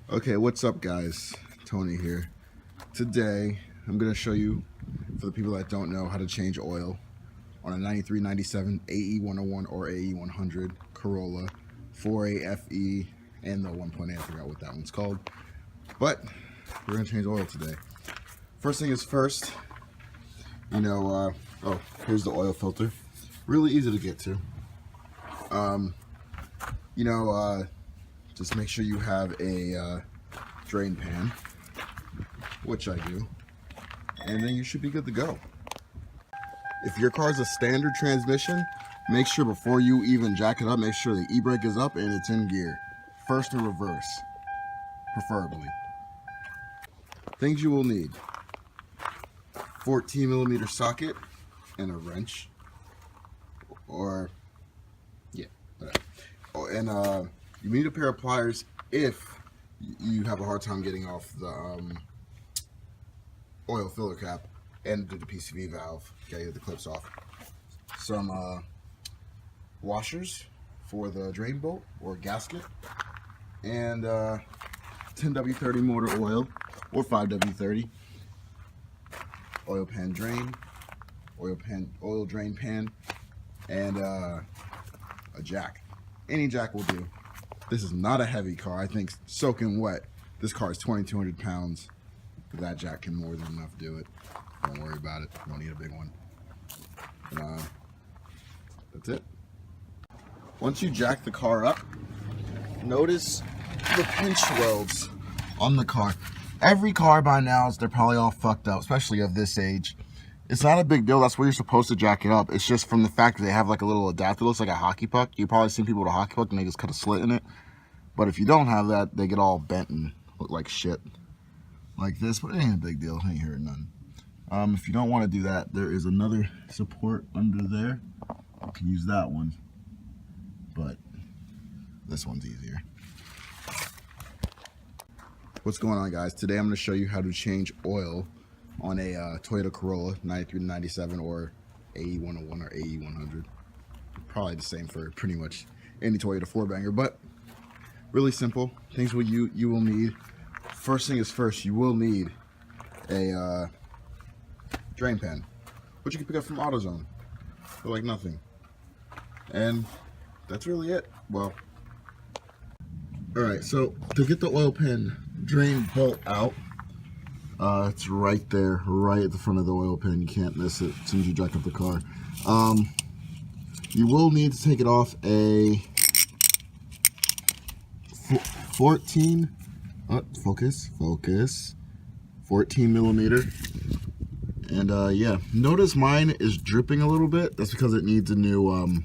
Okay, what's up guys? Tony here. Today, I'm going to show you, for the people that don't know, how to change oil on a 93, 97 AE101 or AE100 Corolla 4A FE and the 1.8. I forgot what that one's called. But, we're going to change oil today. First thing is first, oh, here's the oil filter. Really easy to get to. Just make sure you have a drain pan, which I do, and then you should be good to go. If your car's a standard transmission, make sure before you even jack it up, make sure the e-brake is up and it's in gear. First or reverse, preferably. Things you will need: 14mm socket and a wrench, or whatever. Oh, and you need a pair of pliers if you have a hard time getting off the oil filler cap and do the PCV valve. Okay, get the clips off. Some washers for the drain bolt or gasket, and 10W30 motor oil or 5W30. Oil pan drain, oil drain pan, and a jack. Any jack will do. This is not a heavy car. I think soaking wet, this car is 2,200 pounds. That jack can more than enough do it. Don't worry about it. You don't need a big one. That's it. Once you jack the car up, notice the pinch welds on the car. Every car by now, they're probably all fucked up, especially of this age. It's not a big deal. That's where you're supposed to jack it up. It's just from the fact that they have like a little adapter. It looks like a hockey puck. You've probably seen people with a hockey puck and they just cut a slit in it. But if you don't have that, they get all bent and look like shit. Like this, but it ain't a big deal. I ain't hearing none. If you don't want to do that, there is another support under there. You can use that one. But this one's easier. What's going on, guys? Today I'm going to show you how to change oil on a Toyota Corolla 93 to 97 or AE101 or AE100. Probably the same for pretty much any Toyota 4-banger, but really simple. Things you will need. First thing is first, you will need a drain pan, which you can pick up from AutoZone for like nothing. And that's really it. Well, alright, so to get the oil pan drain bolt out, it's right there, right at the front of the oil pan. You can't miss it as soon as you jack up the car. You will need to take it off a 14 millimeter. And yeah, notice mine is dripping a little bit. That's because it needs a new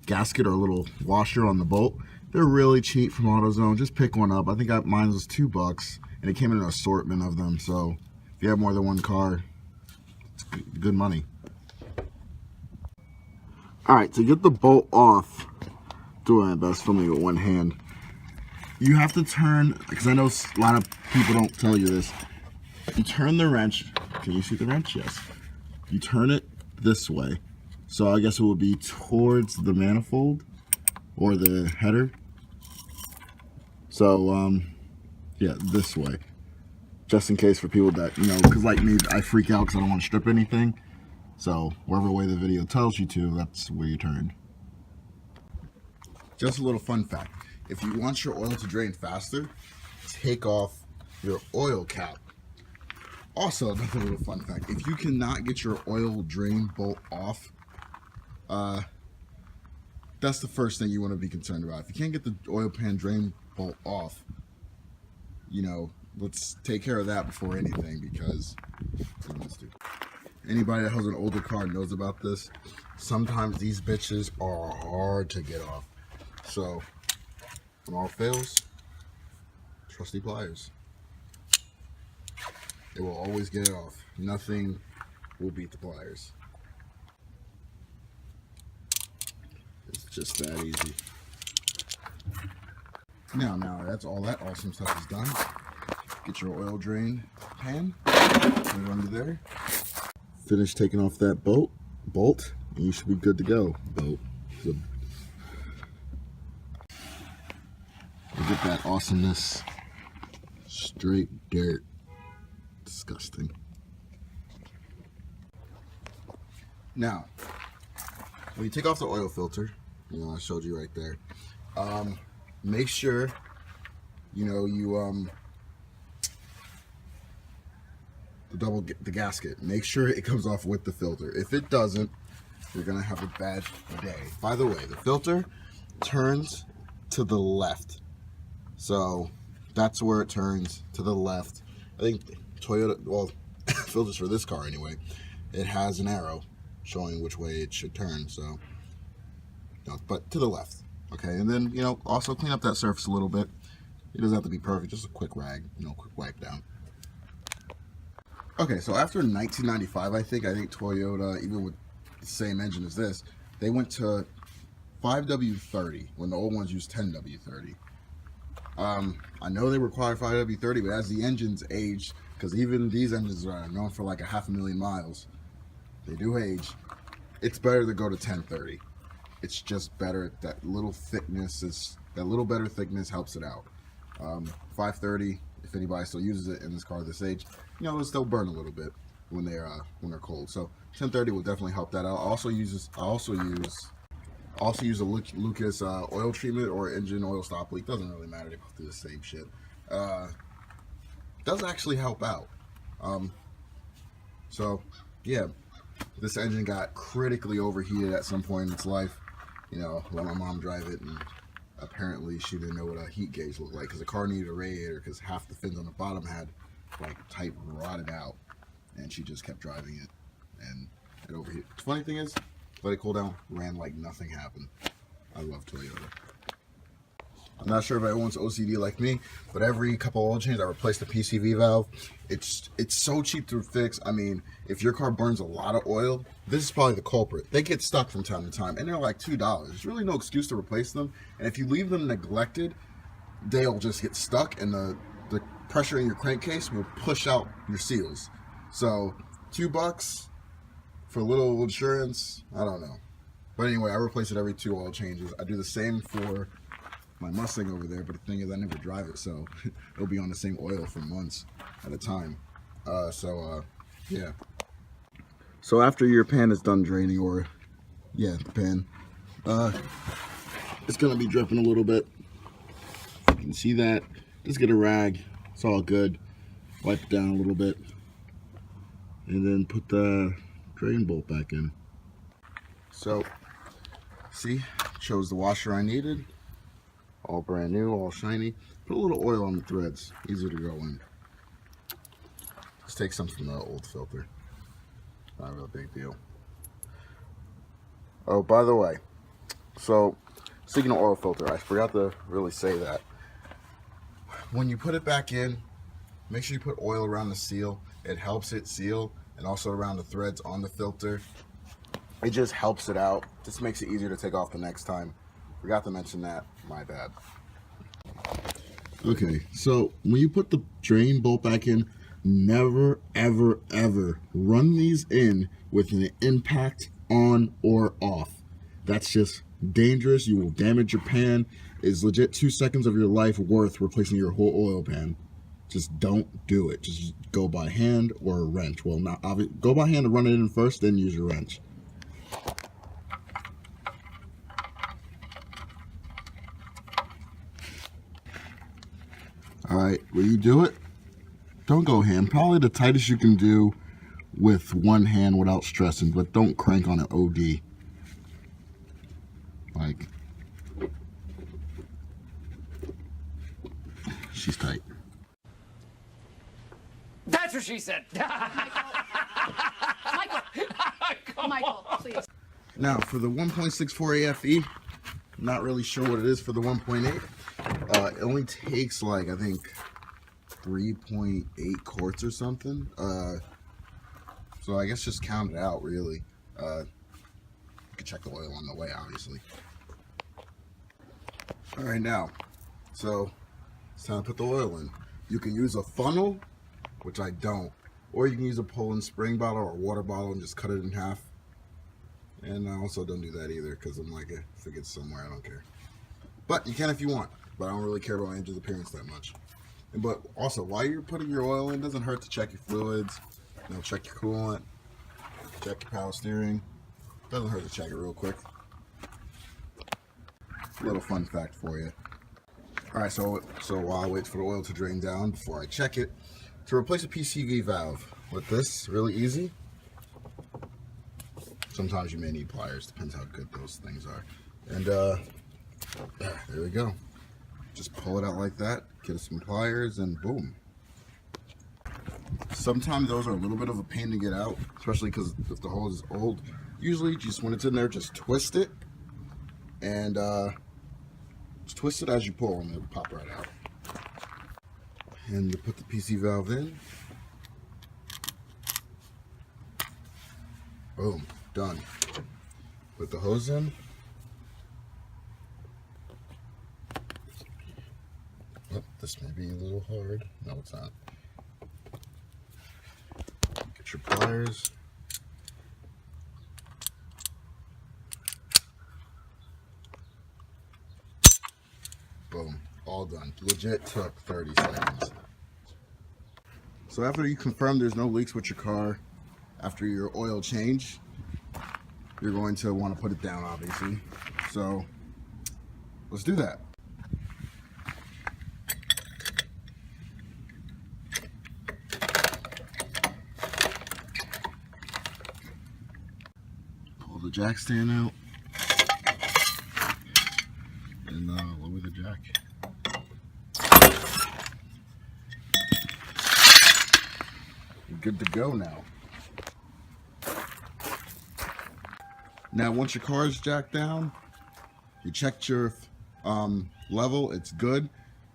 gasket or a little washer on the bolt. They're really cheap from AutoZone. Just pick one up. I think mine was $2. And it came in an assortment of them, so if you have more than one car, it's good money. Alright, to get the bolt off, doing my best filming with one hand, you have to turn, because I know a lot of people don't tell you this, you turn the wrench. Can you see the wrench? Yes. You turn it this way, so I guess it will be towards the manifold or the header. So yeah, this way, just in case for people that, because like me, I freak out because I don't want to strip anything. So wherever way the video tells you to, that's where you turn. Just a little fun fact: if you want your oil to drain faster, take off your oil cap. Also, another little fun fact: if you cannot get your oil drain bolt off, that's the first thing you want to be concerned about. If you can't get the oil pan drain bolt off, let's take care of that before anything, because anybody that has an older car knows about this. Sometimes these bitches are hard to get off. So, when all fails, trusty pliers. It will always get it off. Nothing will beat the pliers. It's just that easy. Now that's all that awesome stuff is done. Get your oil drain pan, put it under there. Finish taking off that bolt, and you should be good to go. Bolt. at that awesomeness. Straight dirt. Disgusting. Now, when you take off the oil filter, you know, I showed you right there, make sure, you know, you the gasket, make sure it comes off with the filter. If it doesn't, you're gonna have a bad day. By the way, the filter turns to the left, so that's where it turns, to the left. I think Toyota, well, filters for this car anyway, it has an arrow showing which way it should turn, so, you know, but to the left. Okay, and then, you know, also clean up that surface a little bit. It doesn't have to be perfect, just a quick rag, you know, quick wipe down. Okay, so after 1995, I think Toyota, even with the same engine as this, they went to 5W30 when the old ones used 10W30. I know they require 5W30, but as the engines age, because even these engines are known for like 500,000 miles, they do age, it's better to go to 1030. It's just better. That little thickness that little better thickness helps it out. 530, if anybody still uses it in this car this age, you know, it'll still burn a little bit when they're cold. So 1030 will definitely help that out. I also use a Lucas oil treatment or engine oil stop leak. Doesn't really matter. They both do the same shit. Does actually help out. So yeah, this engine got critically overheated at some point in its life. You know, let my mom drive it, and apparently she didn't know what a heat gauge looked like because the car needed a radiator because half the fins on the bottom had like type rotted out, and she just kept driving it and it overheated. The funny thing is, let it cool down, ran like nothing happened. I love Toyota. I'm not sure if everyone's OCD like me, but every couple oil changes I replace the PCV valve. It's so cheap to fix. I mean, if your car burns a lot of oil, this is probably the culprit. They get stuck from time to time, and they're like $2. There's really no excuse to replace them. And if you leave them neglected, they'll just get stuck, and the pressure in your crankcase will push out your seals. So $2 for a little insurance, I don't know. But anyway, I replace it every 2 oil changes. I do the same for my Mustang over there, but the thing is I never drive it, so it'll be on the same oil for months at a time. Yeah. So after your pan is done draining, or yeah, the pan, it's gonna be dripping a little bit. You can see that. Just get a rag, it's all good. Wipe it down a little bit, and then put the drain bolt back in. So, see, chose the washer I needed. All brand new, all shiny. Put a little oil on the threads, easier to go in. Just take some from the old filter. Not a real big deal. Oh, by the way, so speaking of oil filter, I forgot to really say that. When you put it back in, make sure you put oil around the seal. It helps it seal, and also around the threads on the filter. It just helps it out. Just makes it easier to take off the next time. Forgot to mention that. My bad. Okay, so when you put the drain bolt back in, never, ever, ever run these in with an impact on or off. That's just dangerous. You will damage your pan. It's legit 2 seconds of your life worth replacing your whole oil pan. Just don't do it. Just go by hand or a wrench. Well, not obviously. Go by hand and run it in first, then use your wrench. Alright, when you do it, don't go hand. Probably the tightest you can do with one hand without stressing, but don't crank on an OD. Like, she's tight. That's what she said. Michael, please. Now, for the 1.64 AFE, not really sure what it is for the 1.8. It only takes like, I think, 3.8 quarts or something. So I guess just count it out, really. You can check the oil on the way, obviously. Alright, now, so it's time to put the oil in. You can use a funnel, which I don't, or you can use a Poland spring bottle or water bottle and just cut it in half. And I also don't do that either, because I'm like, if it gets somewhere, I don't care. But you can if you want. but I don't really care about Andrew's appearance that much. But also, while you're putting your oil in, it doesn't hurt to check your fluids. You know, check your coolant, check your power steering. Doesn't hurt to check it real quick. A little fun fact for you. All right, so while I wait for the oil to drain down before I check it, to replace a PCV valve with this, really easy. Sometimes you may need pliers, depends how good those things are. And there we go. Just pull it out like that, get some pliers, and boom. Sometimes those are a little bit of a pain to get out, especially because if the hose is old. Usually, just when it's in there, just twist it, and just twist it as you pull, and it'll pop right out. And you put the PC valve in. Boom, done. Put the hose in. Oh, this may be a little hard. No, it's not. Get your pliers. Boom, all done. Legit took 30 seconds. So after you confirm there's no leaks with your car, after your oil change, you're going to want to put it down, obviously. So let's do that. Pull the jack stand out and lower the jack. You're good to go now. Now, once your car is jacked down, you checked your level, it's good.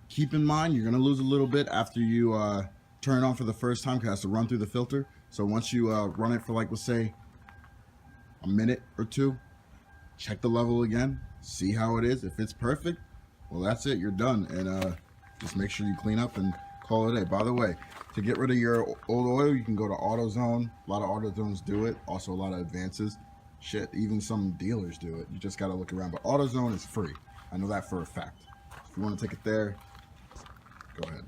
Keep in mind, you're going to lose a little bit after you turn it on for the first time because it has to run through the filter. So once you run it for, like, let's say, a minute or two, check the level again, see how it is. If it's perfect, well, that's it, you're done. And just make sure you clean up and call it a day. By the way, to get rid of your old oil, you can go to AutoZone. A lot of AutoZones do it. Also, a lot of Advances. Shit, even some dealers do it. You just gotta look around. But AutoZone is free. I know that for a fact. If you want to take it there, go ahead.